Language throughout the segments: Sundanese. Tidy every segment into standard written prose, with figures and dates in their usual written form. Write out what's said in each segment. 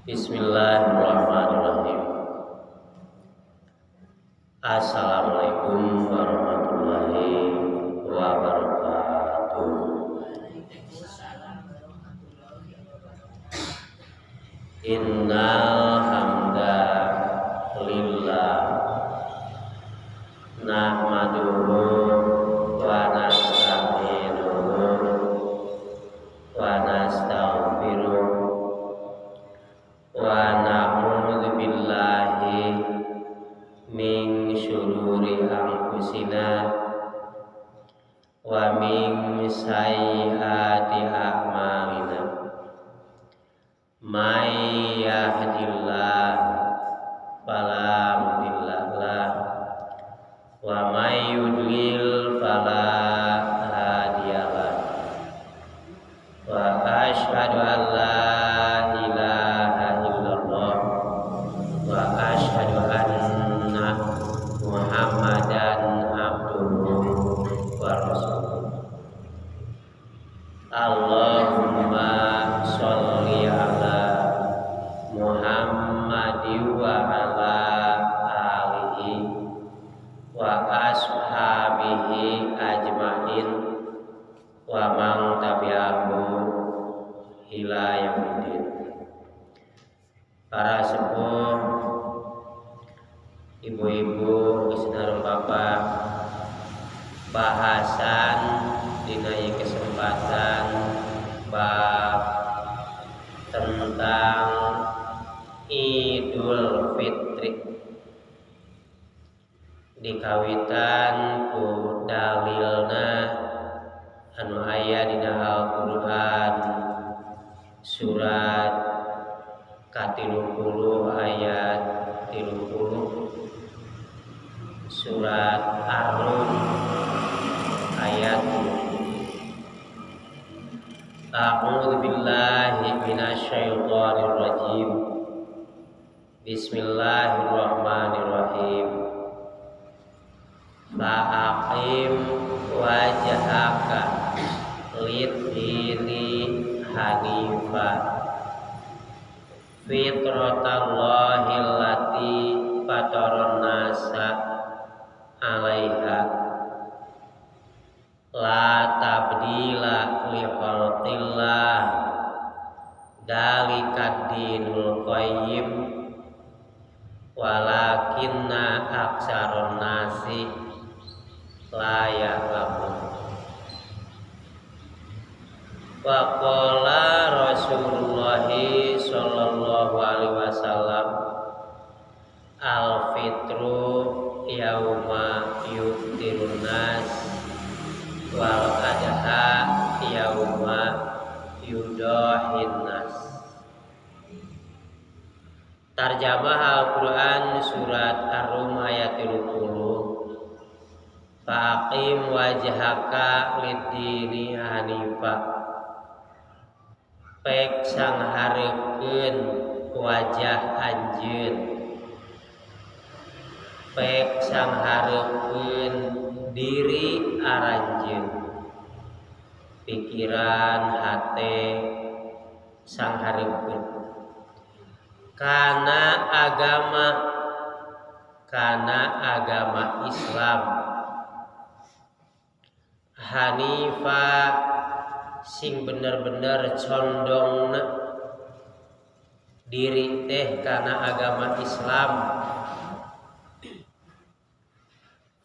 Bismillahirrahmanirrahim. Assalamualaikum warahmatullahi wabarakatuh. Innal hamdalillah nahmaduhu wa nasta'inuhu wa nastaghfiruh wa na'udzu billahi min syururi anfusina wa min sayyiati a'malina may yahdihillah fala mudilla lahu wa may yudlil fala hadiyalah wa asyhadu an la ilaha illallah wa asyhadu anna Muhammadan abduhu wa rasuluh. Allahumma sholli ala Muhammadin wa ala alihi wa ashabihi ajmain wa man tabi'ahu ila yaumil. Para sepuh, ibu-ibu, saudara bapak, bahasan dina kesempatan bab tentang Idul Fitri dikawitan ku dalilna anu aya dina Al-Qur'an surat ka-30 ayat 30, surat Ar-Rum ayat 10. A'udzu billahi minasyaitonir rajim. Bismillahirrahmanirrahim. Fa'aqim wajhaka lid-dini hanifah fitratallahi allati fataran nasa 'alaiha la tabdila li khalqillah dalikad dinul qayyim walakinna aktsarun nasi la ya'lamun. Wa qala Rasulullah sallallahu alaihi wasallam al-fitru yauma yuftirun nas wal adha yauma yudahin nas. Tarjamah Al-Quran surat Ar-Rum ayat 30. Faqim wajhaka lid-dini hanifah. Pek sanghareukeun wajah anjeun. Pek sanghareukeun diri aranjeun. Pikiran hate sanghareukeun kana agama Islam hanifa sing bener-bener condongna diri teh kana agama Islam.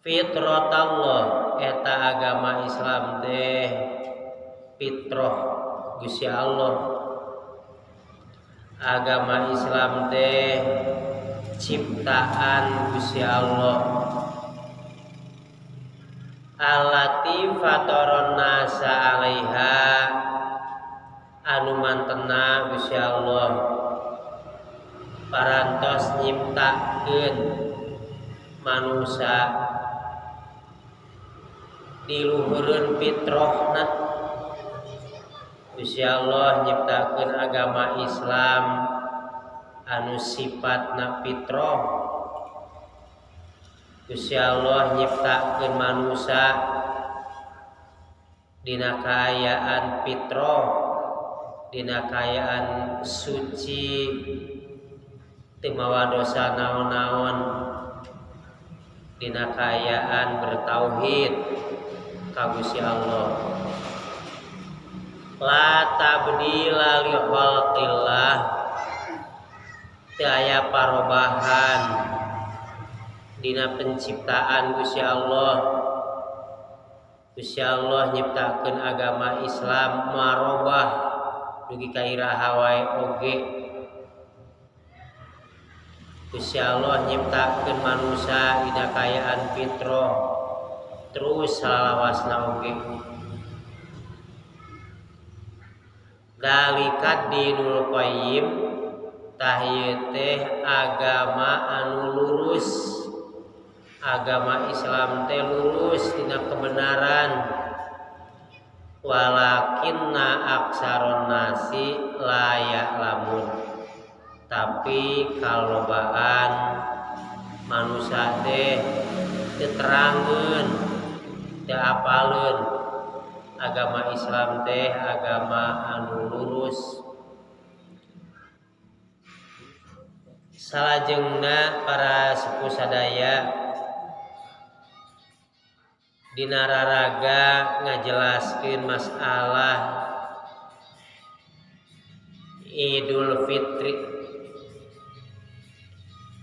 Fitratallah eta agama Islam teh fitrah Gusti Allah. Agama Islam teh ciptaan Gusti Allah. Allati fataron nasa 'alaiha anu mantena Gusti Allah parantos nyiptakeun manusia di luhureun fitrahna. Gusti Allah nyiptakeun agama Islam anu sifatna fitrah. Gusti Allah nyiptakeun manusia dina kaayaan fitrah dina kayaan suci teu mawa dosa naon-naon, dina kayaan bertauhid ka Gusti Allah. La tabdila li khalqillah, teu aya parobahan dina penciptaan Gusti Allah. Gusti Allah nyiptakeun agama Islam marobah dugi ka iraha wae oge. Gusti Allah nyiptakeun manusia dina kayaan fitrah terus salawasna oge. Dalikat dinul qayyim, tah ieu teh agama anu lurus. Agama Islam teh lurus dina kebenaran. Walakinna aksaron nasi la ya'lamun, tapi kalobaan manusia teh teu terangeun, teu apaleun agama Islam teh agama anu lurus. Salajengna para sepuh sadaya dina raraga ngajelaskeun masalah Idul Fitri.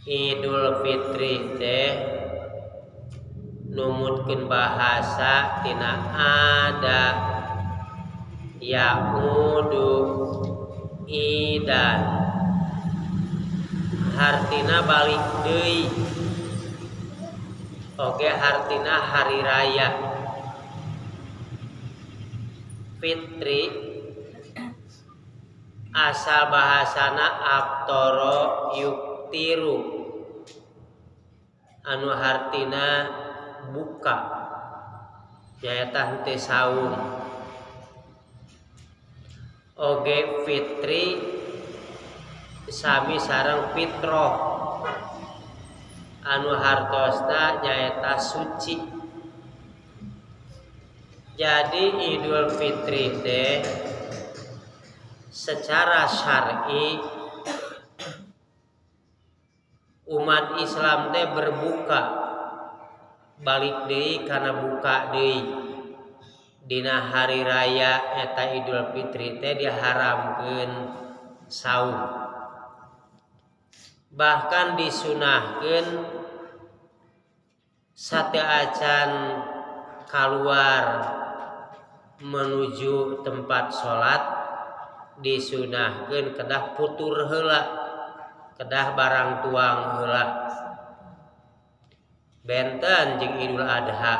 Idul Fitri teh numutkeun bahasa tina ada yaudu idan, hartina balik deui, oge hartina hari raya. Fitri asal bahasana aftara yuktiru, anu hartina buka, nyaeta henteu saum. Oge fitri sami sareng fitroh, anu hartosna nyaeta suci. Jadi Idul Fitri teh secara syar'i umat Islam teh berbuka balik deui kana buka deui dina hari raya eta Idul Fitri teh diharamkeun saum. Bahkan disunahkeun sateu acan kaluar menuju tempat sholat, disunahkeun kedah putur heula, kedah barang tuang heula. Benten jeung Idul Adha,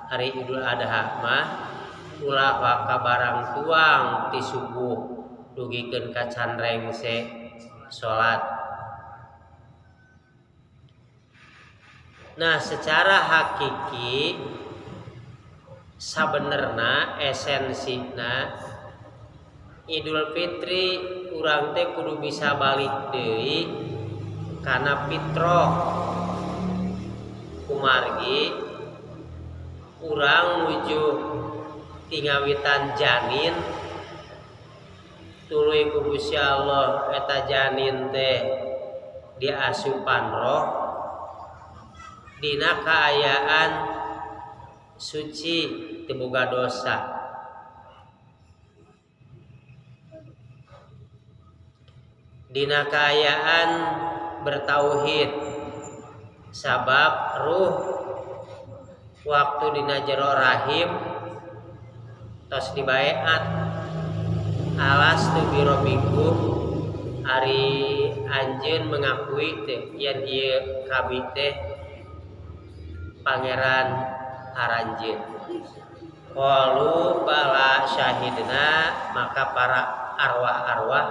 hari Idul Adha mah ulah waka barang tuang ti subuh dugikeun ka can rengse sholat. Nah, secara hakiki sabenerna esensina Idul Fitri urang teh kudu bisa balik deui kana fitrah. Kumargi urang nuju tingawitan janin tuluy ku Gusti Allah eta janin teh diasupan roh dina kaayaan suci teu boga dosa. Dina kaayaan bertauhid, sabab ruh waktu dina jero rahim tos dibaeat alas tu birobikum, ari anjeun mengakui teh yen ieu kabi teh pangeran haranjeun. Qalu bala syahidna, maka para arwah-arwah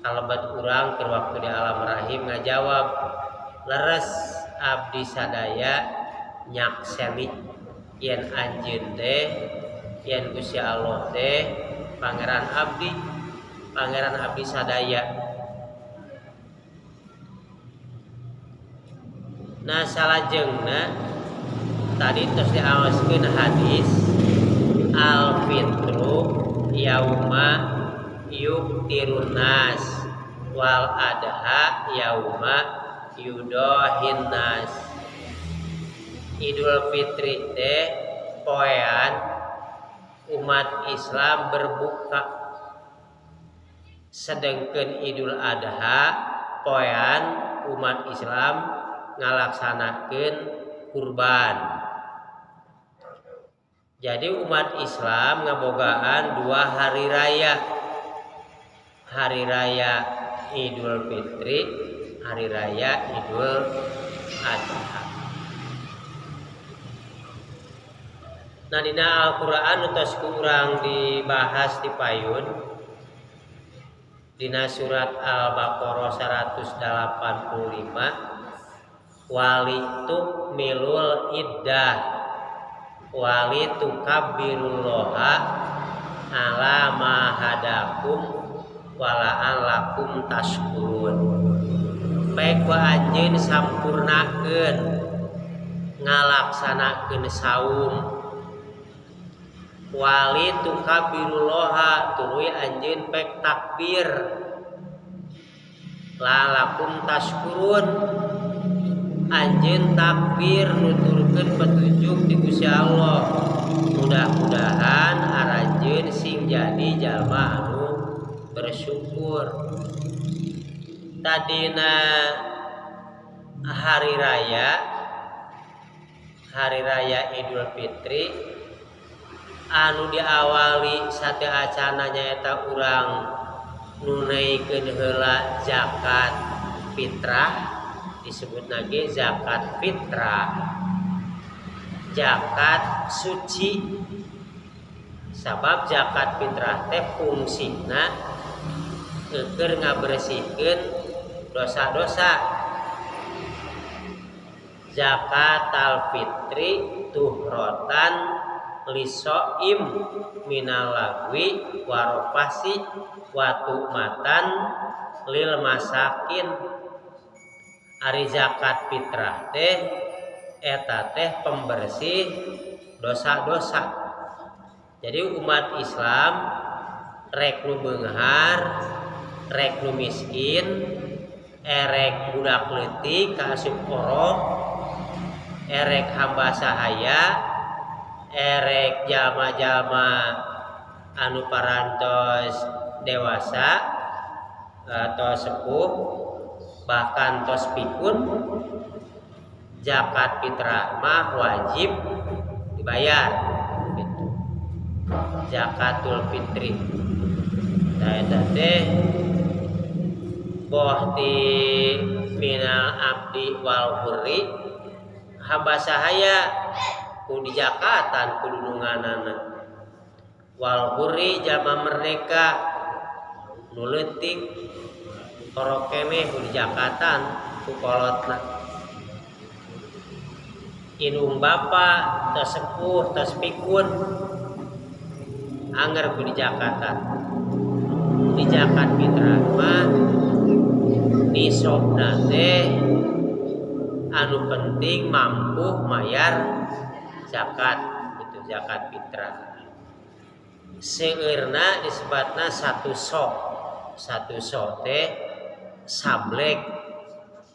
kalebat urang keur waktu di alam rahim ngajawab, leres abdi sadaya nyakseni yen anjeun teh yen Gusti Allah teh pangeran abdi sadaya. Nah, salajengna tadi terus diaoskeun hadis al fitru yauma yuftirun nas wal adha yauma yudohin nas. Idul Fitri teh poean umat Islam berbuka, sedangkan Idul Adha poean umat Islam ngalaksanakeun kurban. Jadi umat Islam ngabogaan dua hari raya. Hari raya Idul Fitri, hari raya Idul Adha. Nah dina Al-Qur'an utos kurang dibahas di payun dina surat Al-Baqarah 185 walitu milul iddah walitu kabbirullaha ala ma hadakum walaan lakum tashkurun. Baik wa anjeun sampurnakeun ngalaksanakeun saum wali tukabirullaha tuluy anjeun pek takbir lalakum tashkurun anjeun takbir nuturkeun petunjuk di Gusti Allah. Mudah-mudahan aranjeun sing jadi jalma anu bersyukur. Tadina hari raya Idul Fitri anu diawali sate acana nyaeta urang nunaikeun heula zakat fitrah, disebut lagi zakat fitrah, zakat suci. Sabab zakat fitrah teh fungsina keur ngabersihkeun dosa-dosa. Zakatul fitri tuhrotan lisoim minal lagwi warofasi watumatan lil masakin. Ari zakat fitrah teh eta teh pembersih dosa-dosa. Jadi umat Islam rek nu beunghar, rek nu miskin, erek budak leutik kaasup korok, erek hamba sahaya, erek jalma-jalma anu parantos dewasa atau sepuh bahkan tos pikun, zakat fitrah mah wajib dibayar gitu. Zakatul fitri eta teh boh ti minal abdi wal hurri hamba sahaya kudu zakatan kudu nunganana wal hurri jama merdeka nu leutik korok keneh kudu zakatan ku kolotna. Indung bapa tos sepuh tos pikun angger kudu zakatan. Di zakat fitrah mah nisabna teh anu penting mampu mayar zakat, itu zakat fitrah. Seueurna disebutna satu sok. Satu sok teh sablek,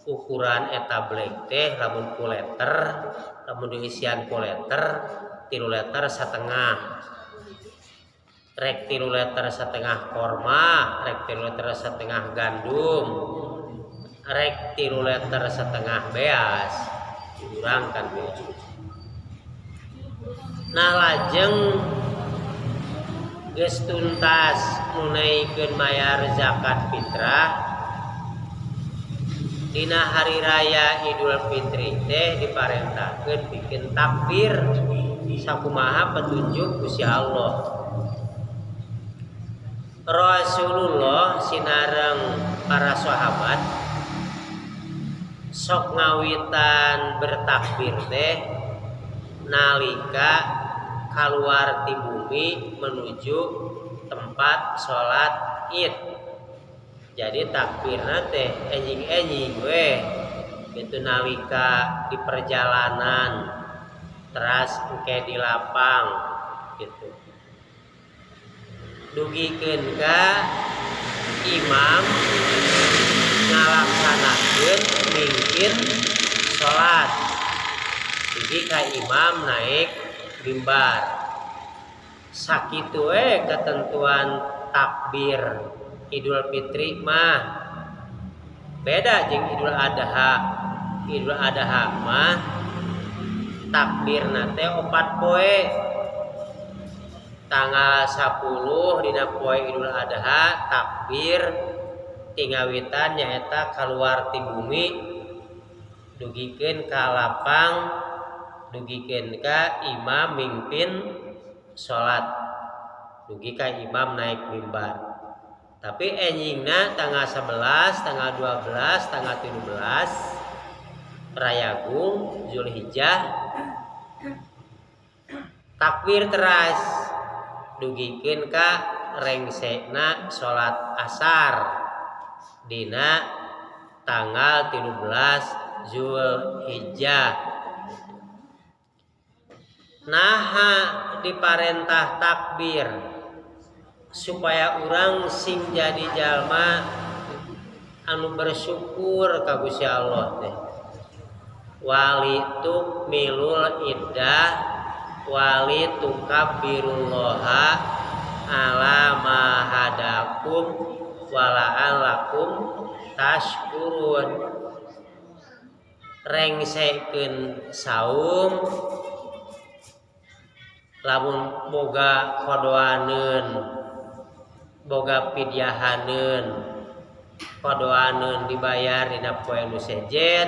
ukuran eta blek teh lamun ku liter, lamun diisian ku liter 3 liter setengah. Rek 3 liter setengah korma, rek 3 liter setengah gandum, rek 3 liter setengah beas, diurangkan beas. Nah lajeng geus tuntas nunaikeun mayar zakat fitrah dina hari raya Idul Fitri teh diparentahkeun bikin takbir sakumaha petunjuk Gusti Allah. Rasulullah sinareng para sahabat sok ngawitan bertakbir teh nalika kaluar ti bumi menuju tempat sholat Id. Jadi takbirna teh enjing-enjing we itu nalika di perjalanan teras engke di lapang gitu. dugikeun ka imam ngalaksanakeun mingkin salat dugi ka imam naik mimbar sakitu ketentuan takbir Idul Fitri mah beda jeung Idul Adha. Idul Adha mah takbirna teh 4 poe. Tanggal 10 dina poe Idul Adha takbir tingawitan nyaeta kaluar ti bumi dugikeun ka lapang dugikeun ka imam mimpin salat dugi ka imam naik mimbar. Tapi enjingna tanggal 11, tanggal 12, tanggal 17 Rayagung Zulhijjah takbir teras dugikeun ka rengsena salat asar dina tanggal 13 Zulhijjah. Naha diparentah takbir supaya urang sing jadi jalma anu bersyukur ka Gusti Allah teh. Wali tukmilul iddah wali tukabbirullaha ala ma hadakum wala'allakum tashkurun. Rengsekeun saum lamun boga kodoaneun boga pidyahaneun kodoaneun dibayar dina poe nu sejen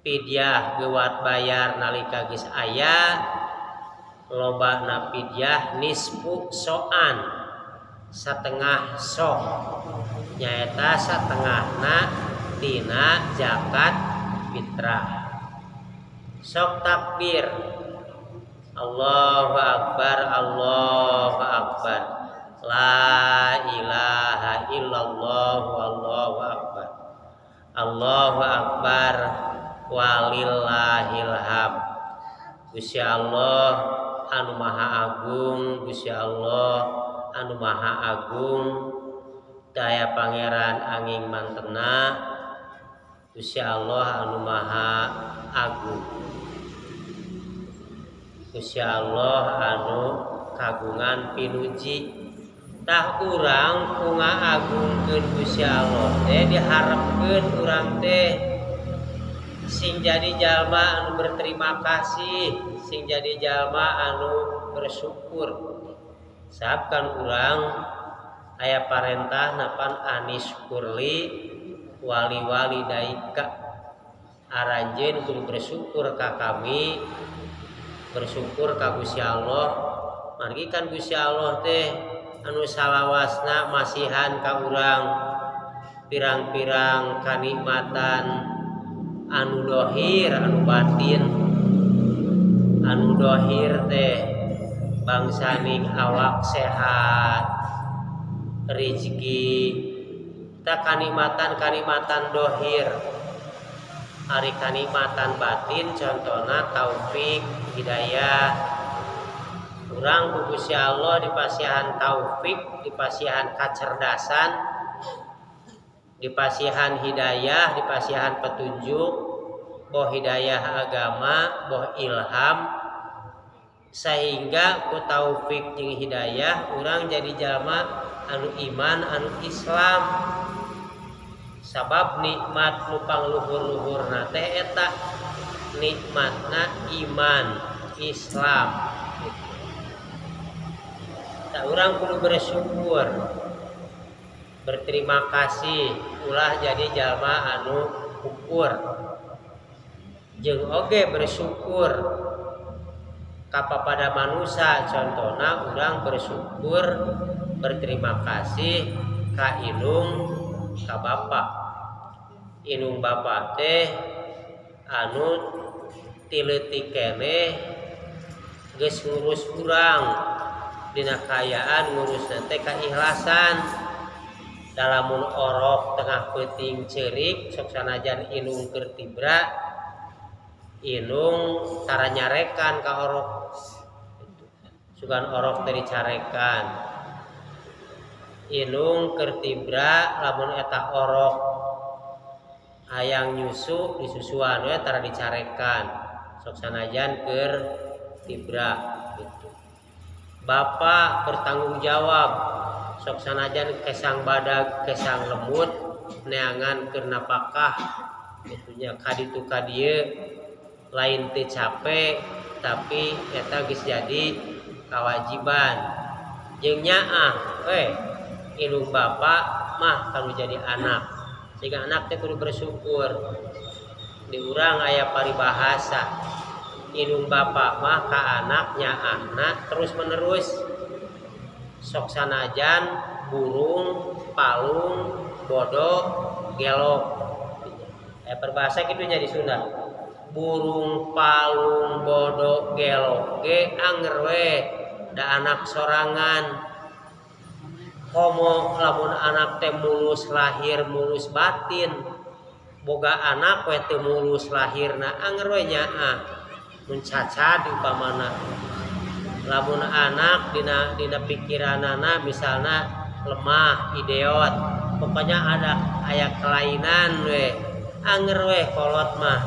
pidyah gewat bayar nalika geus aya lobana pidyah nisfu so'an satengah sok nyaeta satengahna tina zakat fitrah. Sok takbir Allahu Akbar Allahu Akbar la ilaha illallah wallahu akbar Allahu Akbar walillahil hamd. Gusti Allah anu maha agung, Gusti Allah anu maha agung, daya pangeran anging mantena Gusti Allah anu maha agung. Gusti Allah anu kagungan pinuji. Tah urang ku ngaagungkeun Gusti Allah teh diharapkeun urang teh sing jadi jalma anu berterima kasih, sing jadi jalma anu bersyukur. Sabkan urang aya parentah napan anis kurli wali-wali daika aranjeun kudu bersyukur ka kami, bersyukur ka Gusti Allah. Margi kan Gusti Allah teh anu salawasna masihan ka urang pirang-pirang kanikmatan anu dohir anu batin. Anu dohir teh bangsaning awak sehat rezeki ta kanikmatan dohir. Ari kanikmatan batin contohna taufik hidayah. Urang ku Gusti Allah dipasihan taufik, dipasihan kacerdasan, dipasihan hidayah, dipasihan petunjuk, boh hidayah agama, boh ilham, sehingga ku taufik jeung hidayah urang jadi jalma anu iman anu Islam. Sabab nikmat nu pangluhur-luhurna teh eta nikmatna iman Islam. Tak urang kudu bersyukur, berterima kasih ulah jadi jalma anu ukur. Jeung oge bersyukur kapapada manusia, contohna urang bersyukur berterima kasih ka inung ka bapa. Inung bapa teh anu tileutik keneh geus ngurus urang dina kayaan ngurusna teh kaikhlasan. Dalamun orok tengah peuting ceurik sok sanajan inung keur tibra inung tara nyarekan ka orok sugan orok teh dicarekan inung kertibra lamun eta orok hayang nyusu disusuan we tara dicarekan sok sanajan keur tibra gitu. Bapak bertanggung jawab sok sanajan kesang badag kesang lemut neangan keur napakah gitunya kaditu kadieu lain teu capek tapi eta geus jadi kewajiban jeung nyaah inung bapak mah kanu jadi anak sehingga anak teh kudu bersyukur di urang aya paribahasa inung bapak mah ka anaknya anak terus menerus sok sanajan burung palung bodoh gelok perbahasa kitu nya di Sunda burung palung bodoh gelok ge anger we da anak sorangan komo lamun anak teh mulus lahir mulus batin boga anak we teu mulus lahirna anger we nyaah mun cacad upamana lamun anak dina pikiranana misalna lemah idiot pokoknya ada aya kelainan we anger we kolot mah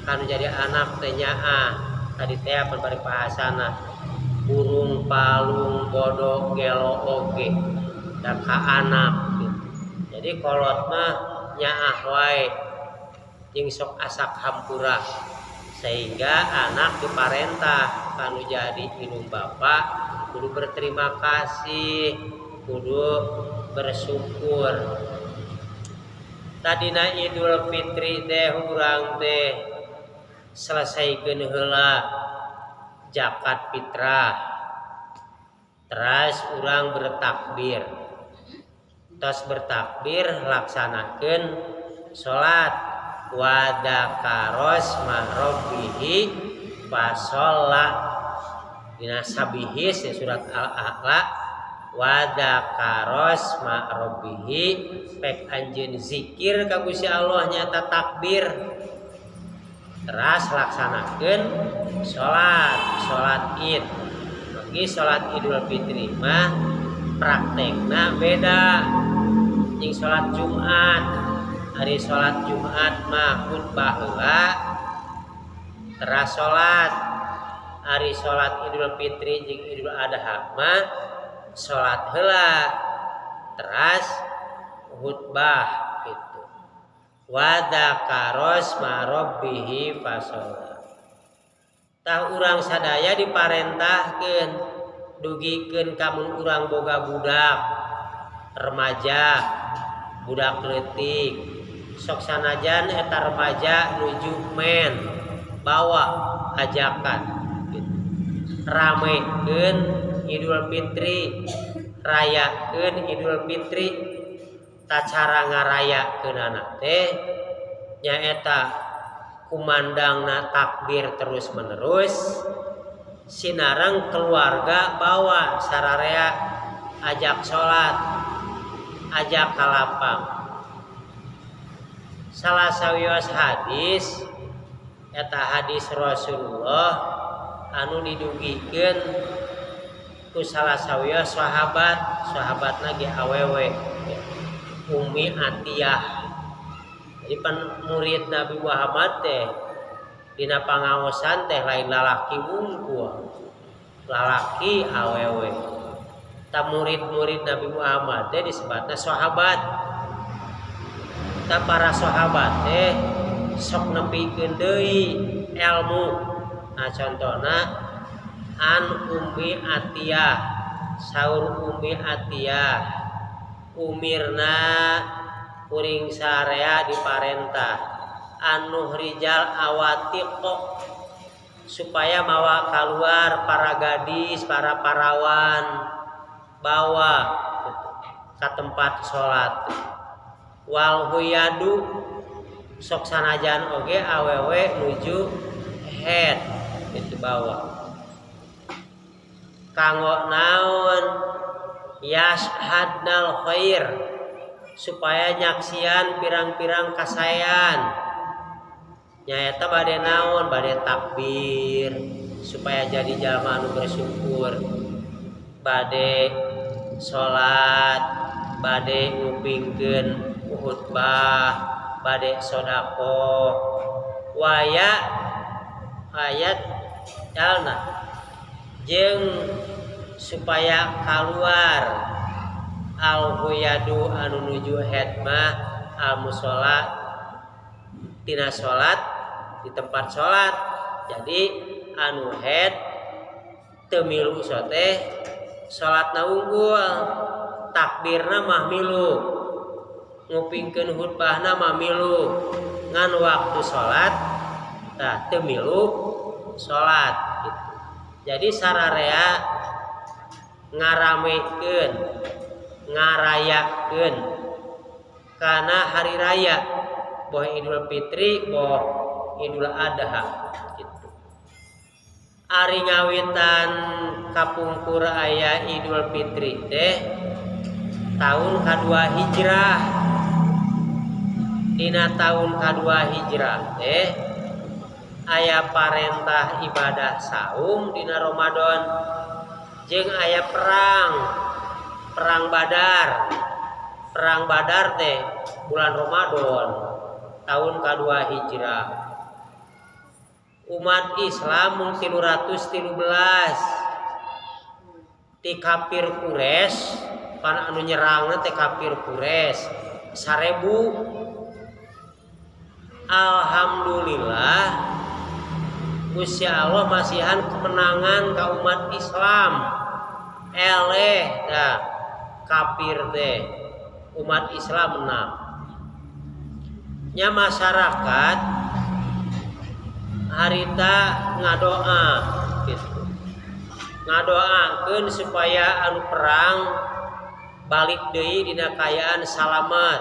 kan jadi anak teh nyaah tadi teh bari bahasana burung palung bodoh gelo oge da ka anak gitu. Jadi kolot mah nyaah wae jeung sok asak hampura sehingga anak diparentah kanu jadi inung bapak kudu berterima kasih kudu bersyukur. Tadina Idul Fitri teh urang teh selesaikeun heula zakat fitrah terus urang bertakbir tos bertakbir laksanakeun salat wa dzakaros marobbihi fasholla dina sabihis ya surat al-a'la wa dzakaros marobbihi pek anjeun zikir ka Gusti Allah nyata takbir teras laksanakeun salat Id. Bagi salat Idul Fitri mah praktekna beda jeung salat Jumat. Hari salat Jumat mah khutbah heula teras salat. Hari salat Idul Fitri jeung Idul Adha mah salat heula teras khutbah gitu. Wa dzakaros marobbihi fasholla. Tah urang sadaya diparentahkeun dugikeun kamun urang boga budak remaja budak leutik sok sanajan eta remaja nuju men bawa ajakan gitu. Ramekeun Idul Fitri rayakeun Idul Fitri ta cara ngarayakeunana teh nyaeta kumandangna takbir terus menerus sinareng keluarga bawa sararea ajak sholat ajak kalapang salah sawios hadis eta hadis Rasulullah anu didugikeun ku salah sawios sahabatna ge awewe Ummi Atiyah. Jadi murid Nabi Muhammad teh dina pangaosan teh lain lalaki wungkul lalaki awewe. Ta murid-murid Nabi Muhammad teh disebutna sahabat. Ta para sahabat teh sok nepikeun deui ilmu. Nah contohna an Ummi Atiyah saur Ummi Atiyah umirna kuring sarea diparentah anu rijal awatiqo supaya mawa keluar para gadis para parawan bawa ke tempat sholat wal huyadu sok sanajan oge awewe nuju head itu bawa kanggo naon yashhadnal khair supaya nyaksian pirang-pirang kasayan nyaeta bade naon bade takbir supaya jadi jalma anu bersyukur bade salat bade ngupingkeun khutbah bade sedekah waya ayat dalna jeung supaya keluar al-huyadu anu nuju hedmah al-mushola tina salat di tempat salat. Jadi anu head teu milu teh salatna unggul, takbirna mah milu, ngupingkeun khutbahna mah milu, ngan waktu salat tah teu milu salat gitu. Jadi sararea ngaramekeun ngarayakeun kana hari raya boh Idul Fitri boh Idul Adha gitu. Ari ngawitan kapungkur aya Idul Fitri teh tahun kedua Hijrah. Dina tahun kedua Hijrah teh aya parentah ibadah saum dina Ramadan jeung aya perang Badar. Perang Badar teh bulan Ramadan tahun kedua Hijrah. Umat Islam mung 313 ti kafir Quraisy pan anu nyerangna teh kafir Quraisy 1000. Alhamdulillah Gusti Allah masihan kemenangan ka umat Islam. Eleh dah kafir teh umat Islam menang. Nya masyarakat harita ngadoa gitu. Ngadoakeun supaya anu perang balik deui dina kaayaan salamet.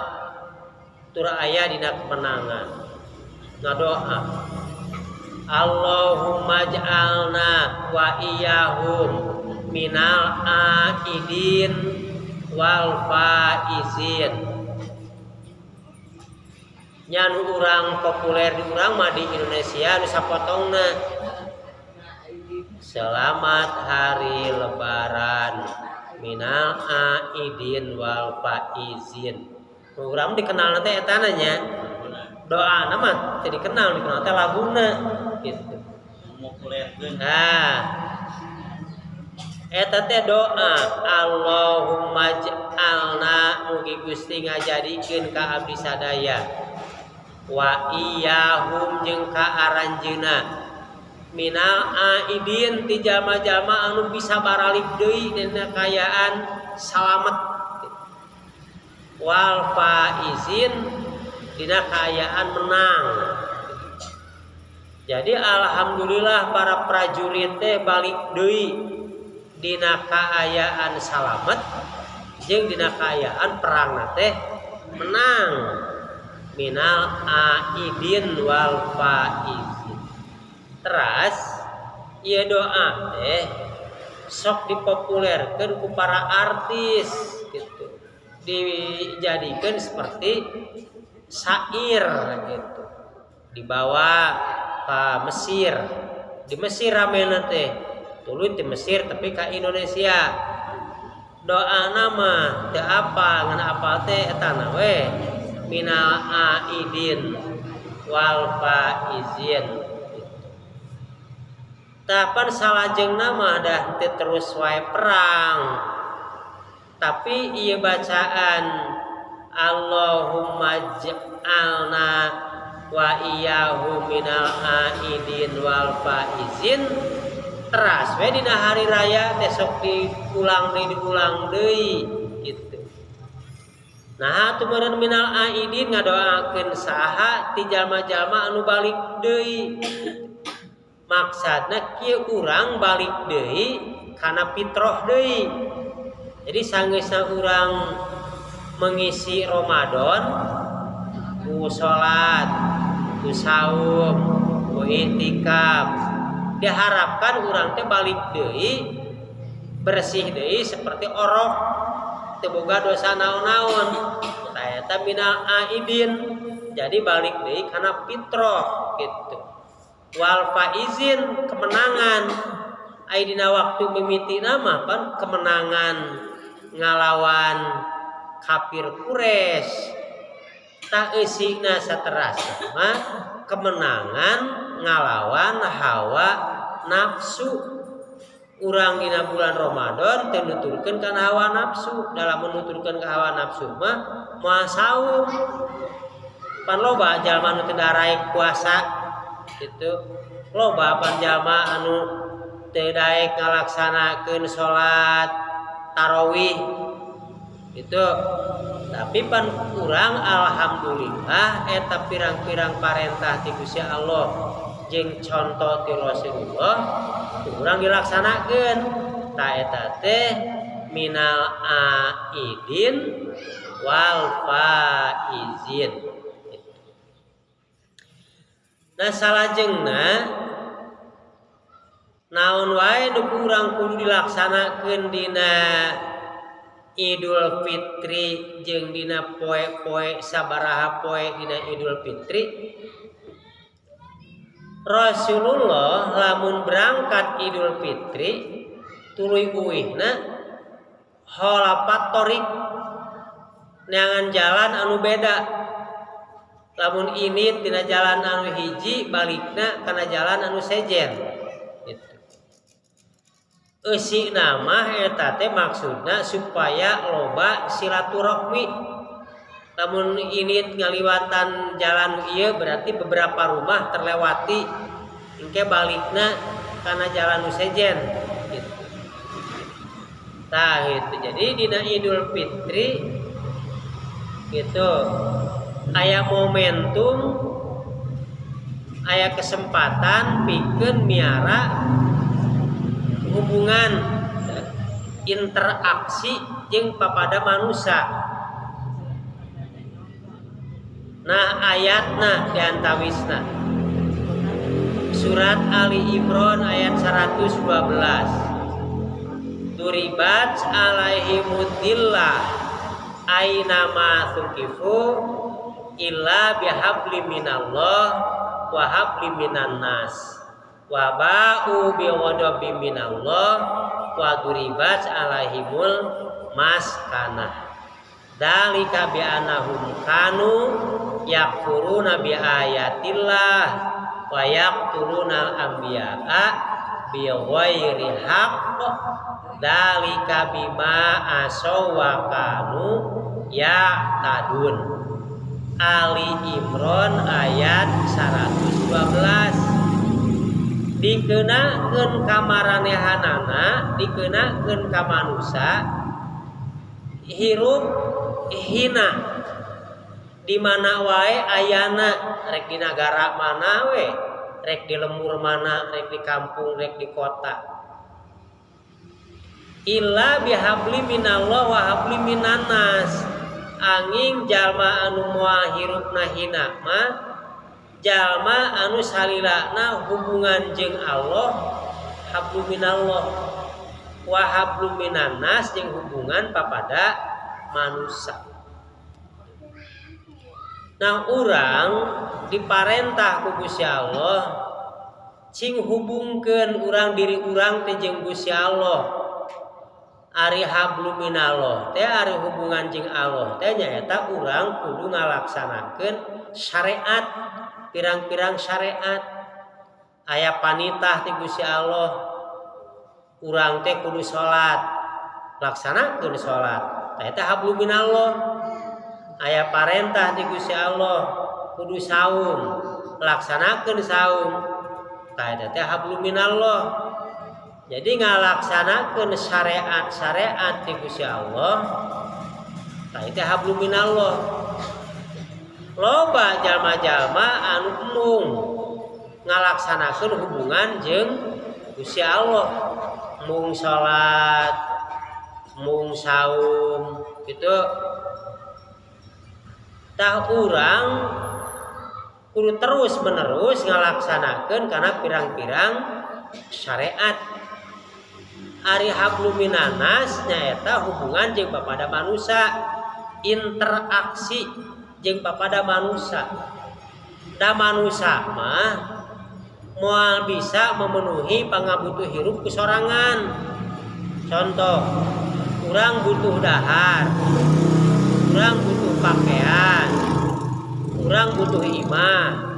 Tur aya dina kemenangan. Ngadoa Allahumma ja'alna wa iyyahum minal aidin wal faizin. Nyan urang populer di urang mah di Indonesia nu sapotongna selamat hari lebaran minal aidin wal faizin. Urang dikenal teh eta nya doana mah teu dikenal teh laguna gitu. Nah eta teh doa Allahumma ja'alna mugi Gusti ngajadikeun ka abdi sadaya wa iyyahum jeung ka aranjeuna minal aidin ti jalma-jalma anu bisa baralik deui dina kaayaan salamet wal faizin dina kaayaan menang. Jadi alhamdulillah para prajurit teh balik deui dina kaayaan salamet jeung dina kaayaan perang teh menang. Minal aidin wal faizin. Teras ieu doa teh sok dipopulerkeun ku para artis gitu. Dijadikeun seperti syair gitu. Dibawa ke Mesir. Di Mesir ramena teh. Tuluy di Mesir tapi ka Indonesia. Doa nama teu apa ngan apal teh eta we minal aidin wal faizin. Tapan salajengna mah dah teu terus wae perang. Tapi ieu bacaan Allahumma ja'alna wa iyyahum minal aidin wal faizin teras we dina hari raya besok diulang deui gitu. Nah tumureun minal aidin ngadoakeun saha ti jalma-jalma anu balik deui. Maksudna kieu urang balik deui kana fitrah deui. Jadi sanggeusna urang mengisi Ramadan ku salat, ku saum, ku itikaf, diharapkan urang teh balik deui bersih deui seperti orok teu boga dosa naon-naon. Eta minal aidin. Jadi balik deui kana fitrah gitu. Wal faizin kemenangan. Aidina waktu mimitina mah pan kemenangan ngalawan kafir Quraisy tak eusina saterasna mah kemenangan ngalawan hawa nafsu. Urang dina bulan Ramadan teu nuturkeun kana hawa nafsu. Dalam menuturkeun ka hawa nafsu mah moal saum. Pan loba jalma anu teu daraek puasa kitu. Loba pan jalma anu teu daek ngalaksanakeun salat tarawih itu. Tapi pan urang alhamdulillah eta pirang-pirang parentah ti Gusti Allah jeung contoh ti Rasulullah urang dilaksanakeun. Ta eta teh minal aidin wal faizin. Nah salajengna naon wae nu urang kudu dilaksanakeun dina Idul Fitri jeung dina poe-poe sabaraha poe dina Idul Fitri. Rasulullah lamun berangkat Idul Fitri tuluy uwihna holapat torik neangan jalan anu beda. Lamun ini tina jalan anu hiji balikna kana jalan anu sejen. Gitu. Eusi nama eta teh maksudna supaya loba silaturahmi. Lamun ini ngaliwatan jalan ieu berarti beberapa rumah terlewati. Engke balikna kana jalan anu sejen. Gitu. Tah itu. Jadi dina Idul Fitri gitu aya momentum, aya kesempatan pikeun miara hubungan interaksi jeung papada manusia. Nah ayatna diantawisna surat Ali Imran ayat 112. Duribat alaihimudillah ainama tuqifu illa bihabli minallah wa habli minan nas wa ba'u bighadabi minallah wa duribat alaihimul maskanah dalika bi annahum kanu yakfuruna bi ayatillah wa yaqtuluna al-anbiya'a bi ghairi haqq dalika bima asaw wa kanu ya'tadun. Ali Imran ayat 112. Dikenakeun ka maranehanana, dikenakeun ka manusia hirup hina di mana wae ayana, rek di nagara mana we, rek di lembur mana, rek di kampung, rek di kota. Illa bihabli minallah wa habli minan nas. Angin jalma anu moal hirupna hina mah jalma anu salilana hubungan jeung Allah hablu minallah wa hablu minan nas jeung hubungan papada manusia. Nah urang diparentah ku Gusti Allah cing hubungkeun urang diri urang teh jeung Gusti Allah. Ari hablu minallah teh ari hubungan jeung Allah teh nyaeta urang kudu ngalaksanakeun syariat, pirang-pirang syariat. Aya panitah ti Gusti Allah, urang teh kudu salat, laksanakeun salat, tah eta hablu minallah. Aya parentah ti Gusti Allah kudu saum, laksanakeun saum, tah eta teh hablu minallah. Jadi ngalaksanakeun syariat-syariat ti Gusti Allah tah itu hablum minallah. Loba jalma-jalma anu mung ngalaksanakeun hubungan jeung Gusti Allah, mung salat, mung saum gitu. Tah urang kudu terus-menerus ngalaksanakeun kana pirang-pirang syariat. Ari hablu minan nas nyaeta hubungan jeung papada manusia, interaksi jeung papada manusia. Da manusia mah moal bisa memenuhi pangabutuh hirup kesorangan. Contoh, urang butuh dahar, urang butuh pakaian, urang butuh imah.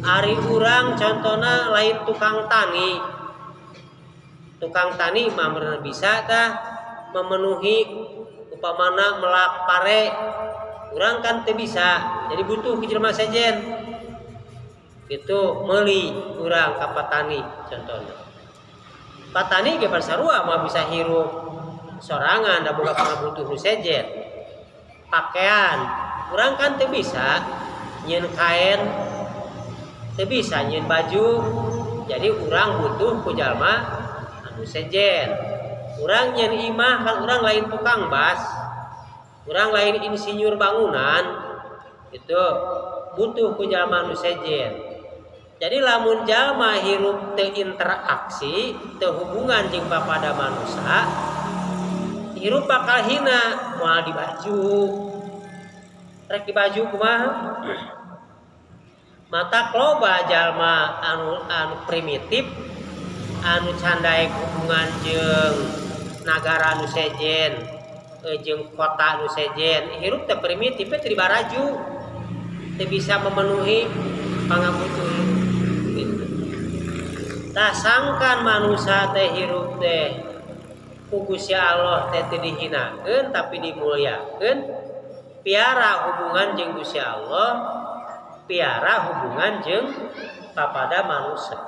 Ari urang contohna lain tukang tani. Tukang tani mah bisa tah memenuhi upamana melak pare. Urang kan teu bisa, jadi butuh ke jelema sejen. Gitu meuli urang ka patani contohna. Patani ge parsarua mah bisa hirup sorangan da boga pangabutuh nu sejen. Pakaian, urang kan teu bisa nyieun kain, teu bisa nyieun baju. Jadi urang butuh ku jalma anu sejen. Urang nyieun imah kan urang lain tukang bas. Urang lain insinyur bangunan. Itu butuh ku jalma anu sejen. Jadi lamun jalma hirup teu interaksi, teu hubungan jeung papada manusia, hirup bakal hina. Moal di baju, rek di baju kumaha? Mata loba jalma anu primitif, anu candaek hubungan jeung nagara anu sejen, jeung kota anu sejen, hirup teh primitif teh di baraju, teu bisa memenuhi pangabutuh. Tah sangkan manusia teh hirup teh ku Gusti Allah teh teu dihinakeun tapi dimuliakeun. Piara hubungan jeung Gusti Allah, piara hubungan jeung papada manusia.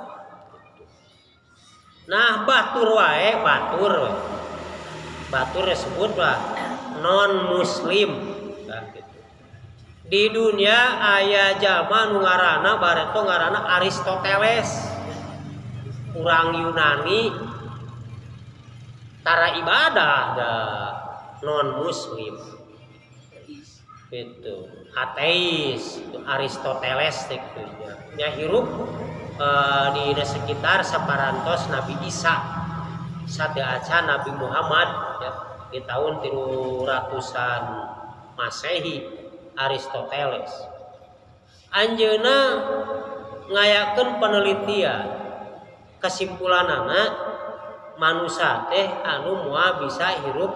Nah batur wae, batur disebut lah non muslim kan gitu. Di dunia aya jalma nu ngaranna bareto ngaranna Aristoteles. Urang Yunani tara ibadah da non muslim itu ateis itu Aristoteles itu nya hirup di sekitar saparantos Nabi Isa sadeaca Nabi Muhammad ya, di tahun 300-an Masehi. Aristoteles anjeuna ngayakeun penelitian. Kesimpulanana manusia teh anu moal bisa hirup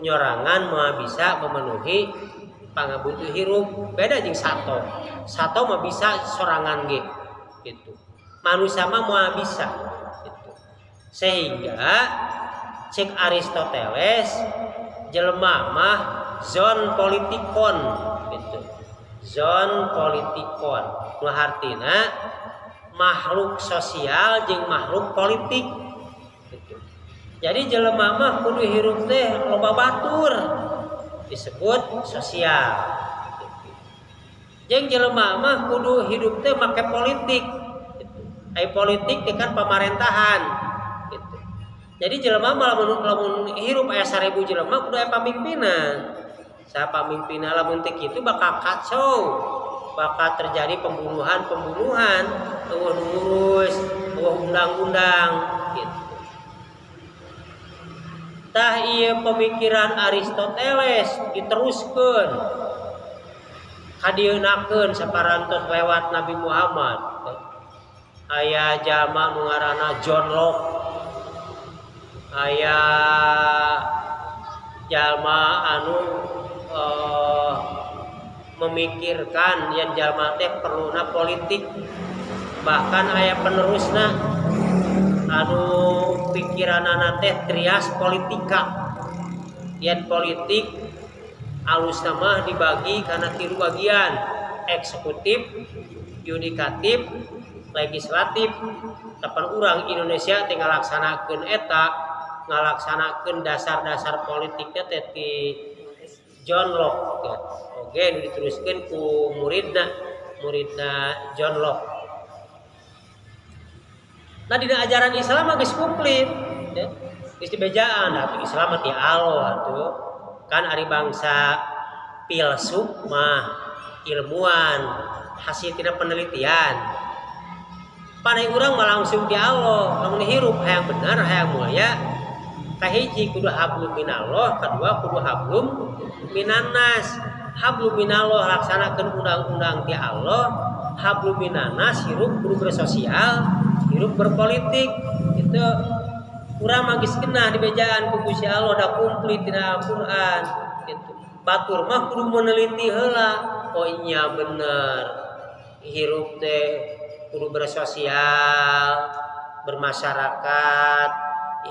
nyorangan moal bisa memenuhi pangabutuh hirup. Beda jeung sato mah bisa sorangan ge gitu. Manusia mah moal bisa gitu. Sehingga cek Aristoteles jelema mah zon politikon gitu. Zon politikon nu artina makhluk sosial jeung makhluk politik gitu. Jadi jelema mah kudu hirup teh loba batur disebut sosial gitu. Jeung jelema mah kudu hidup teh make politik gitu. Ai politik teh kan pamerintahan gitu. Jadi jelema mah lamun hirup aya 1000 jelema kudu aya pamimpinan. Sa pamimpinna lamun teh kitu bakal kacau. Bakal terjadi pembunuhan, ngurus, undang-undang gitu. Tah ieu pemikiran Aristoteles diteruskeun kadieunaakeun saparantos lewat Nabi Muhammad. Aya jalma nu ngaranna John Locke. Aya jalma anu memikirkan yang jalma teh perluna politik. Bahkan aya penerusna anu pikiranana teh trias politika. Yang politik alusna mah dibagi kana 3 bagian: eksekutif, yudikatif, legislatif. Tapan urang Indonesia teh ngalaksanakeun eta, ngalaksanakeun dasar-dasar politiknya teh ti John Locke. Oke, diteruskan ku muridna John Locke. Nah dina ajaran Islam geus komplit ya. Geus dibejaan atuh Islam ti Allah atuh. Kan ari bangsa filsuf mah ilmuwan hasil tina penelitian. Panai urang mah langsung ti Allah. Lamun hirup hayang bener, hayang mulia, kahiji kudu hablum minallah, kedua kudu hablum minannas. Hablum minallah laksanakeun undang-undang ti Allah, hablum minannas hirup kudu bersosial, hirup berpolitik. Itu urang mah geus kenah di bejaan ku Gusti Allah da kumplit dina Al-Qur'an gitu. Batur mah kudu meneliti heula. Oh iya bener. Hirup teh kudu bersosial, bermasyarakat,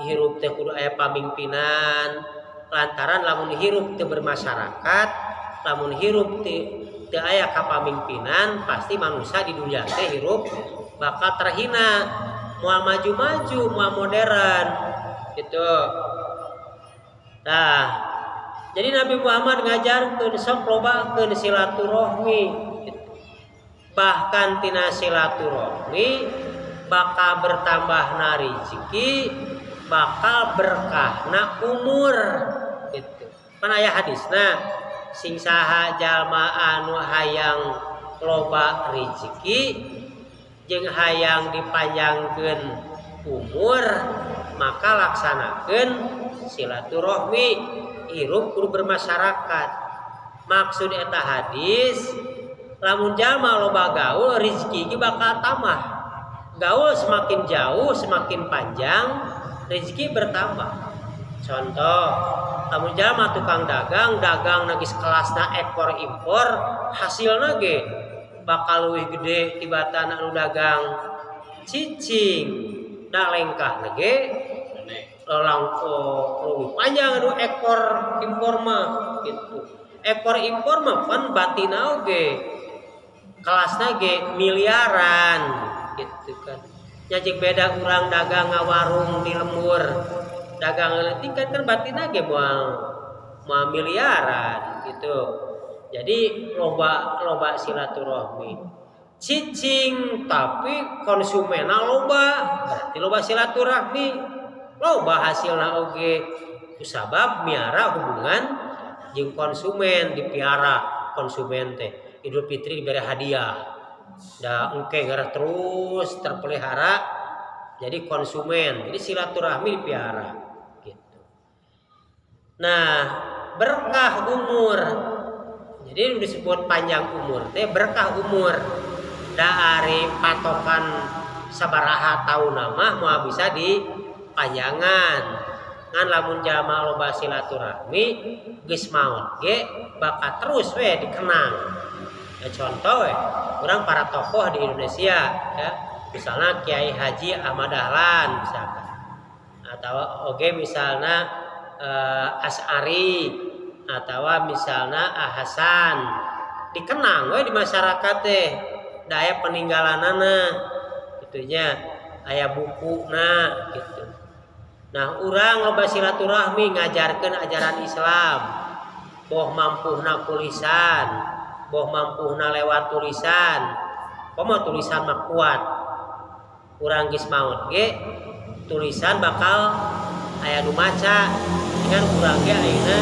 hirup teh kudu aya pamimpinan. Lantaran lamun hirup teu bermasyarakat, lamun hirup teu aya kapamimpinan, pasti manusia di dunia teh hirup bakal terhina. Moal maju-maju, moal modern gitu. Nah, jadi Nabi Muhammad ngajarkeun sok lobakeun silaturahmi. Bahkan tina silaturahmi bakal bertambahna rezeki, bakal berkahna umur gitu. Pan aya hadisna sing saha jalma anu hayang loba rezeki jeung hayang dipanjangkeun umur maka laksanakeun silaturahmi, hirup kudu bermasyarakat. Maksud eta hadis lamun jalma loba gaul rezeki ge bakal tambah. Gaul semakin jauh semakin panjang rezeki bertambah. Contoh, lamun jalma tukang dagang nagis kelasna ekspor impor, hasilna ge bakal leuwih gede tibatan anu dagang cicing. Da lengkahna ge leuwih panjang anu ekspor impor mah gitu. Ekspor impor mah pan batina oge kelasna ge miliaran gitu kan. Nyajik beda urang dagang ngawarung di lembur, dagang leutik kan batina ge moal miliaran gitu. Jadi loba silaturahmi. Cicing tapi konsumenna loba, berarti loba silaturahmi. Loba hasilna oge kusabab miara hubungan jeung konsumen, dipiara konsumen teh. Idul Fitri diberi hadiah. Da engke gara terus terpelihara jadi konsumen. Jadi silaturahmi dipiara gitu. Nah, berkah umur. Jadi disebut panjang umur teh berkah umur. Da ari patokan sabaraha taunna mah moal bisa dipanjangan. Ngan lamun jalma loba silaturahmi geus maot ge bakal terus we dikenang. Ya contoh orang para tokoh di Indonesia ya, misalnya Kiai Haji Ahmad Dahlan misalkan, atau oge misalnya Asy'ari, atau misalnya Hasan, dikenang we di masyarakat teh, daya peninggalanana gitunya, aya bukuna gitu. Nah, urang loba silaturahmi ngajarkeun ajaran Islam, boh mampuhna kulisan, boh mampuhna lewat tulisan. Komo tulisan mah kuat. Urang geus maot ge tulisan bakal aya nu maca. Dengan urang ge ayeuna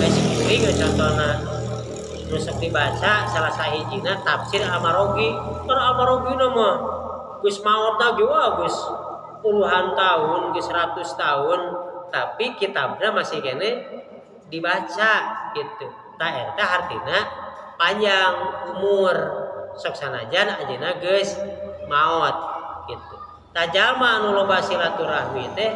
basic kuring contohna nu sok dibaca salah sahijina tafsir Al-Marogi. Karena Al-Marogi mah geus maotna ge geus puluhan tahun, geus 100 tahun, tapi kitabna masih kene dibaca gitu. Tah eta artina panjang umur, sok sanajan ajeuna geus maot gitu. Tah jalma anu loba silaturahmi teh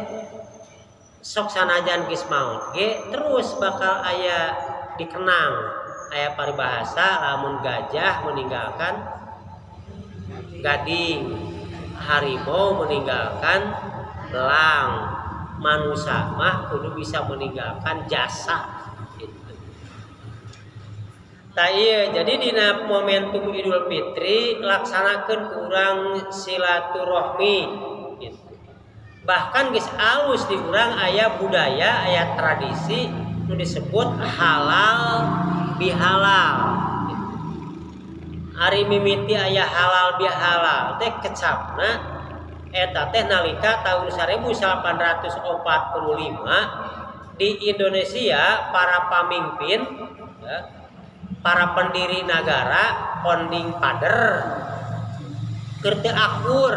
sok sanajan geus maot ge terus bakal aya dikenang. Aya paribahasa lamun gajah meninggalkan gading, harimau meninggalkan belang, manusia mah kudu bisa meninggalkan jasa. Nah iya, jadi dina momentum Idul Fitri laksanakeun ku urang silaturahmi gitu. Bahkan geus alus di urang aya budaya, aya tradisi nu disebut halal bihalal gitu. Ari mimiti aya halal bihalal teh kecapna eta teh nalika tahun 1845 di Indonesia para pamimpin ya, para pendiri negara founding father keur teu akur,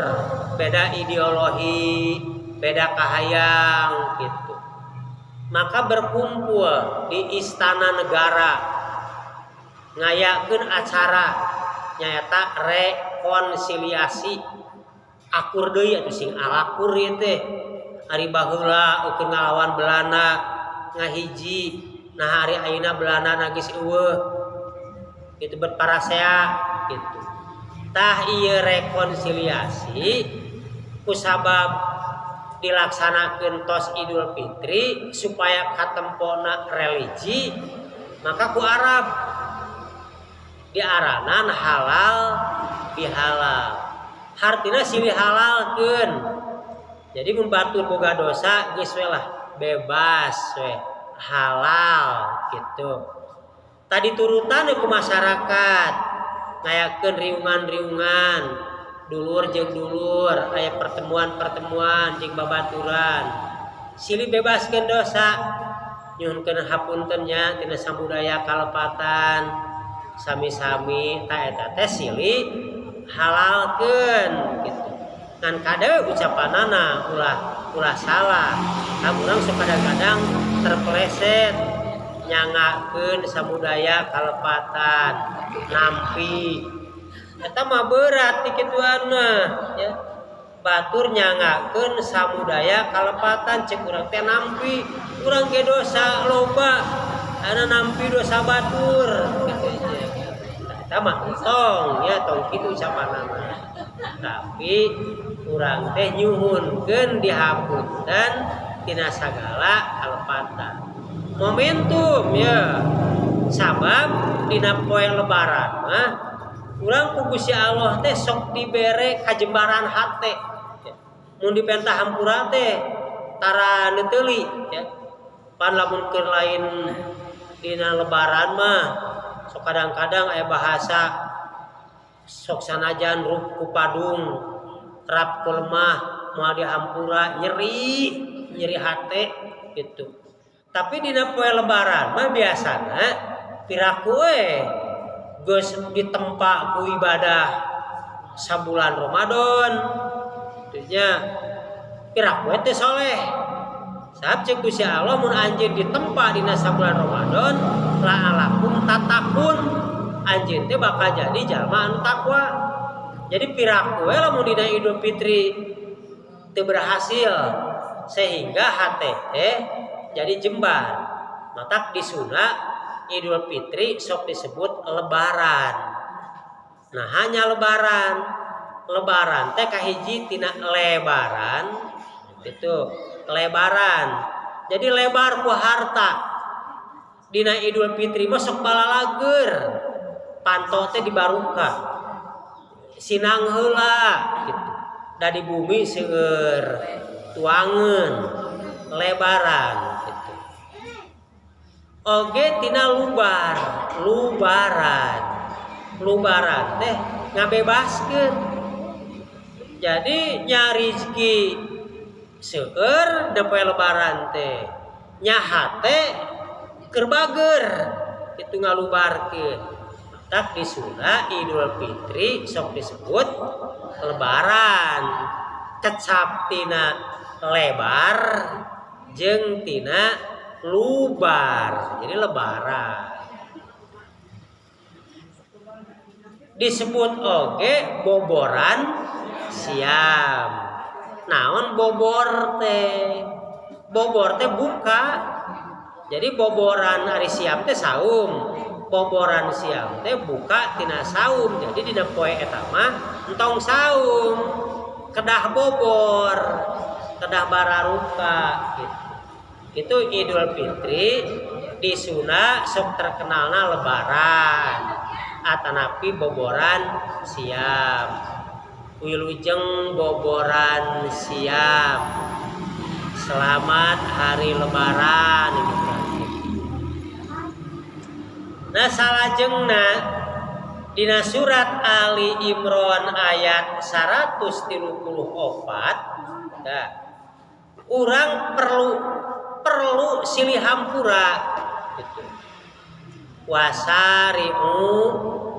beda ideologi, beda kahayang gitu. Maka berkumpul di istana negara ngayakeun acara nyaeta rekonsiliasi, akur deui atuh sing alakur ieu teh. Ari baheula ukeun ngalawan Belanda ngahiji nah hari ayeuna Belanda nagis eueuh itu berparasea gitu. Tah ieu rekonsiliasi kusabab dilaksanakeun tos Idul Fitri supaya katempona religi maka ku Arab diaranan halal bihalal hartina silih halalkeun jadi membatur boga dosa geus we lah bebas we halal gitu. Tadi turutan ke masyarakat ngayakeun riungan-riungan dulur jeung dulur aya pertemuan-pertemuan jeung babaturan silih bebaskeun dosa nyuhunkeun hapunten nya tina sabudaya kalepatan sami-sami ta eta teh silih halalkeun gitu. Ngan kade ucapanana ulah salah. Urang kadang-kadang terpeleset nyangakeun samudaya kalepatan nampi. Eta mah berat ti kituan mah ya. Batur nyangakeun samudaya kalepatan cek urang teh nampi. Urang ge dosa loba. Ana nampi dosa batur gitu aja. Eta mah tong ya tong kitu ucapanana. Tapi urang teh nyuhunkeun dihapunten tina sagala kalepatan. Momentum ya. Sabab dina poe lebaran mah urang ku Gusti Allah teh sok dibere kajembaran hate. Mun dipentah hampura teh tara neuteuli ya. Pan lamun keur lain dina lebaran mah sok kadang-kadang aya bahasa sok sanajan rup ku padung rap ku lemah moal dihampura nyeri hate gitu. Tapi dina poe lebaran mah biasana piraku geus ditempa ku ibadah sabulan Ramadan nya piraku teh saleh. Sabab cek Gusti Allah mun anjeun ditempa dina sabulan Ramadan la'alakum tatakun anjeun teh bakal jadi jalma anu takwa. Jadi piraku lamun dina Idul Fitri teu berhasil sehingga hate teh jadi jembar. Matak disunah Idul Fitri sok disebut lebaran. Nah hanya lebaran. Lebaran teh kahiji tina lebaran itu lebaran. Jadi lebar ku harta. Dina Idul Fitri mah sok balalageur. Panto teh dibaruka. Sinang heula gitu. Da di bumi seueur tuangeun lebaran gitu. Oge tina lubaran. Lubaran teh ngabebaskeun. Jadi nyari rezeki seueur da poe lebaran teh nya hate keur bager kitu ngalubarkeun. Tak disuna Idul Fitri sok disebut lebaran. Kecap tina lebar jeung tina lubar. Jadi lebaran. Disebut oge boboran siam. Naon bobor teh? Bobor teh buka. Jadi boboran hari siam teh saum. Boboran siam teh buka tina saum. Jadi dina poe eta mah entong saum. Kedah bobor, kedah bararuka gitu. Itu Idul Fitri disuna sok terkenalna lebaran. Atanapi boboran siam. Wilujeng boboran siam. Selamat hari lebaran gitu. Nah salajengna dina surat Ali Imran ayat 134 nah, urang perlu silih hampura gitu. Wasari'u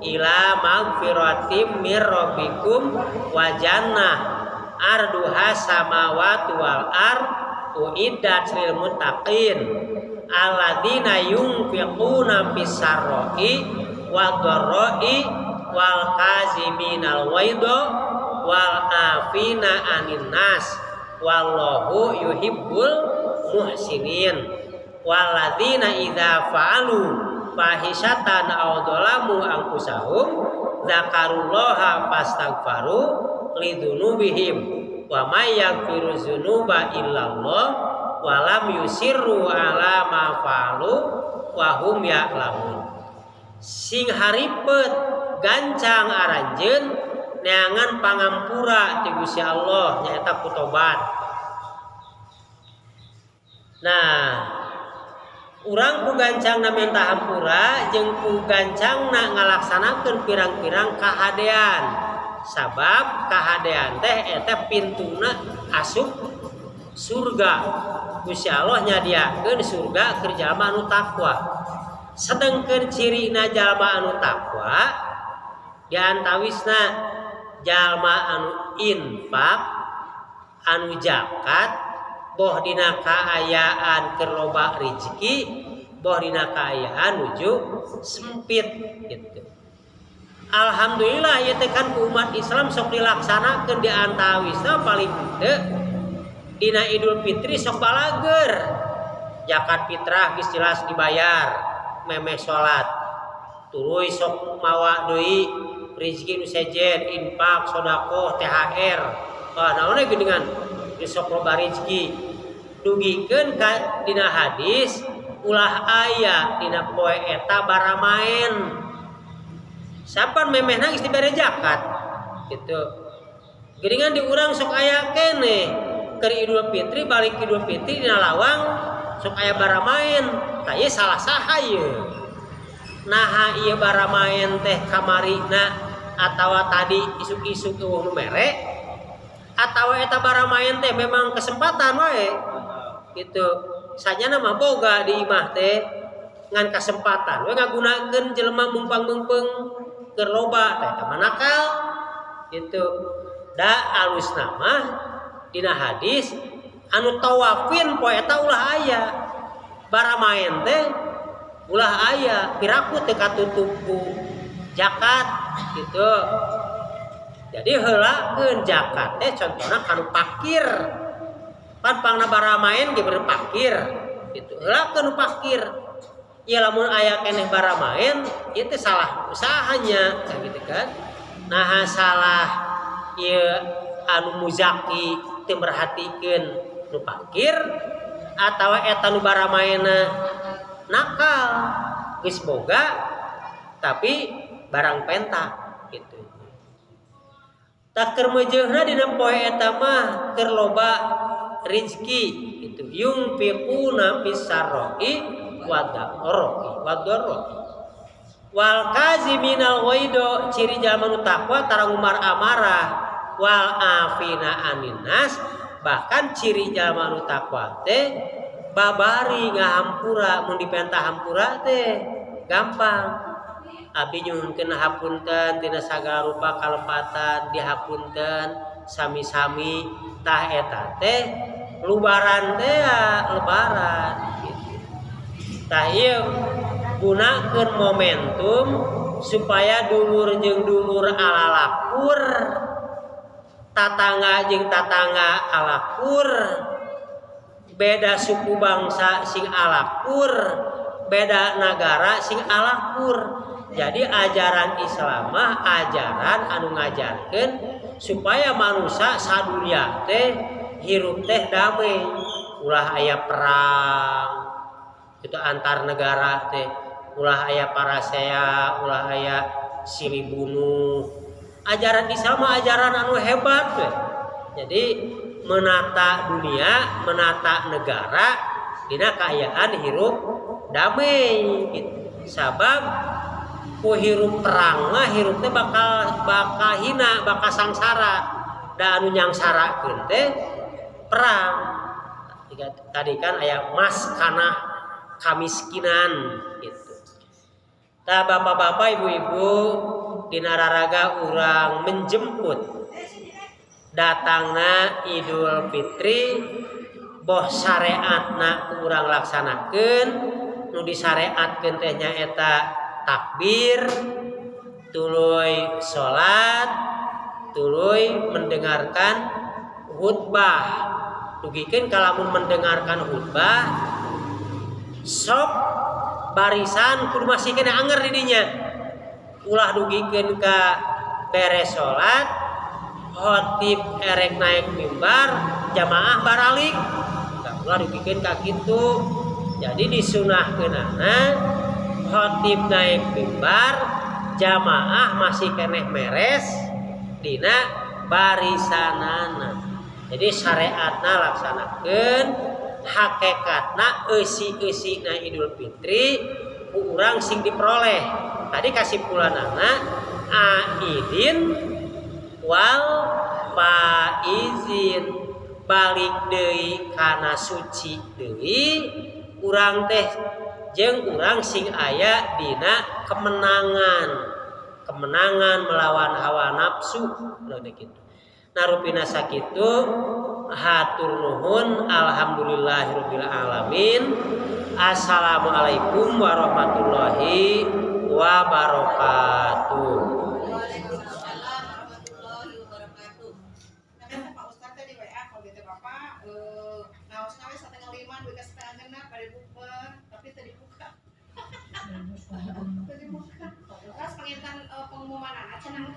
ila magfiratim mir rabbikum wa jannah arduha samawati wal ard uiddat lil muttaqin alladzina yunfiquna fis-sarra'i wad-dharra'i wal kaziminal waidha wal afina anin nas wallahu yuhibbul muhsinin. Walladzina idza fa'alu fahisatan aw dzalamu anfusahum dzakarullaha fastaghfaru lidzunubihim wa may yaghfiru dzunuba illallah wa lam yusirru ala ma fa'alu wa hum ya'lamun. Sing haripet gancang aranjeun neangan pangampura ti Gusti Allah nyaeta kutobat. Nah, urang ku gancang na minta hampura jeung ku gancang na ngalaksanakeun pirang-pirang kahadean. Sabab kahadean teh eta pintuna asup surga. Gusti Allah nyadiakeun surga keur jalma anu takwa. Sedengkeun cirina jalma anu takwa diantawisna jalma anu infak, anu zakat, boh dina kaayaan keur loba rezeki, boh dina kaayaan nuju sempit gitu. Alhamdulillah ieu teh kan umat Islam sok dilaksanakeun diantawisna paling henteu dina Idul Fitri sok balager. Zakat fitrah geus jelas dibayar, memeh salat. Tuluy sok mawa deui rezeki nu sejen, infak, sedekah, THR. Naon we geuningan geus sok loba rezeki. Dugikeun ka dina hadis ulah aya dina poe eta baramaen. Sapan memehna geus dibere zakat gitu. Geuningan di urang sok aya keneh keur Idul Fitri balik Idul Fitri dina lawang sok aya baramaen. Tah ieu salah saha ieu? Naha ieu baramaen teh kamarina atawa tadi isuk-isuk eueuh nu mere atawa eta baramaen teh memang kesempatan wae gitu. Sajana mah boga di imah teh ngan kesempatan we ngagunakeun jelema mumpang-mumpeng keur loba teh manakal gitu. Da alusna mah dina hadis anu tawafin poe eta ulah aya baramaen teh ulah aya piraku teu katutup ku zakat gitu. Jadi heulakeun zakat teh contona kanu pakir. Pan pangna baramaen ge beureum pakir gitu. Heulakeun pakir. Ya lamun aya keneh baramaen ieu teh salah usahanya gitu kan. Nah salah ieu anu muzaki teu merhatikeun nu pakir atawa eta nu baramaena nakal geus boga tapi barang pentak gitu. Tak keur meujeuhna dina poe eta mah keur loba rezeki gitu. Yungfiquna fis-sarra'i wad-dharra'i wal kaziminal ghaidha. Ciri jalma nu takwa tara ngumar amarah wal afina anin nas. Bahkan ciri jalma nu takwa teh babari ngahampura. Mun dipentah hampura teh gampang. Abdi nyuhunkeun hapunten tina sagala rupa kalepatan, dihapunten sami-sami. Tah eta teh lubaran teh lebaran gitu. Tah ieu gunakeun momentum supaya dulur jeung dulur alalakur, tatangga jeung tatangga alakur, beda suku bangsa sing alakur, beda negara sing alakur. Jadi ajaran Islam mah ajaran anu ngajarkeun supaya manusia sadunya teh hirup teh damai. Ulah aya perang itu antar negara teh, ulah aya parasea, ulah aya silih bunuh. Ajaran Islam mah ajaran anu hebat teh. Jadi menata dunia, menata negara dina kaayaan hirup damai gitu. Sabab ku hirup perang mah hirup teh bakal hina, bakal sangsara. Da anu nyangsarakeun teh perang. Tadi kan aya maskanah kamiskinan gitu. Tah bapak-bapak, ibu-ibu, dina raraga urang menjemput datangna Idul Fitri, boh syariatna urang laksanakeun. Nu disyariatkeun teh nyaeta takbir, tuluy salat, tuluy mendengarkan khutbah dugikeun kalamun mendengarkan khutbah sok barisan kudu masih kena anger di dinya. Ulah dugikeun ka beres salat khotib erek naik mimbar jamaah baralik. Ulah dugikeun ka kitu. Jadi disunahkeunana khotib naik mimbar jamaah masih keneh meres dina barisanana. Jadi syariatna laksanakeun hakikatna eusi-eusina Idul Fitri ku urang sing diperoleh. Tadi kasimpulanana aidin wal faizin balik deui kana suci deui urang teh jeung urang sing aya dina kemenangan melawan hawa nafsu gitu. Narupina sakitu hatur nuhun alhamdulillahirabbil alamin. Assalamualaikum warahmatullahi wabarakatuh. Waalaikumsalam warahmatullahi wabarakatuh. Nah, Pak Ustaz tadi WA kalau gitu Bapak ngaosna we 4:30 duit ka 4:30 pada bukber tapi tadi buka. Tadi buka. Terus pengintan pengumuman anak cenah